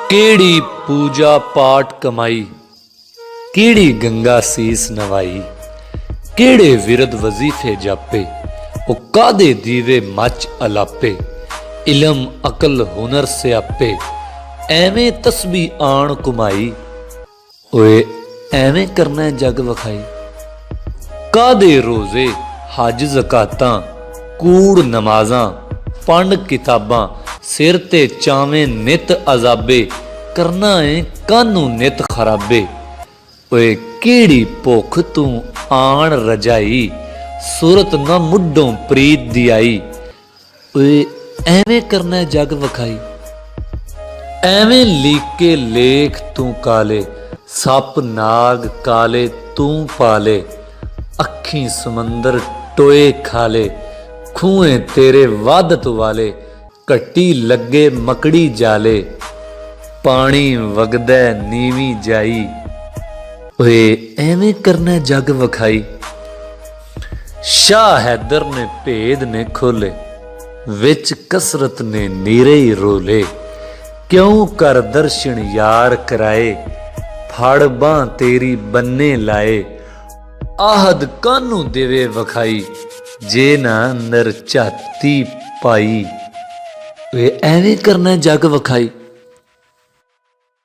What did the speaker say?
केड़ी पूजा पाठ कमाई, केड़ी गंगा सीस नवाई, केड़े विरद वजीफे जापे, ओ कादे दीवे मच अलापे, इलम अकल हुनर से आपे, एवें तस्बी आण कुमाई, ओए एवें करना जग वखाई। कादे रोजे हज जकातां, कूड़ नमाजां, पंड किताबां, सिर ते चावें नित अजाबे, करना है कानू नित खराबे। ओए केड़ी भुख तू आण रजाई, सूरत न मुड्डों प्रीत दी आई, ओए एवें करना जग वखाई। एवें लीके लेख तू काले, सप नाग काले तू पाले, अखी समंदर टोए खाले, खूएं तेरे वादत वाले, घट्टी लगे मकड़ी जाले, पानी वगदै नीवी जाई, ओए एवें करना जग वखाई। शाह हैदर ने भेद ने खोले, विच कसरत ने नीरे ही रोले, क्यों कर दर्शन यार कराए, फड़ बां तेरी बन्ने लाए, आहद कानू देवे वखाई, जे ना अंदर झाती पाई, वे एवें करना जग वखाई।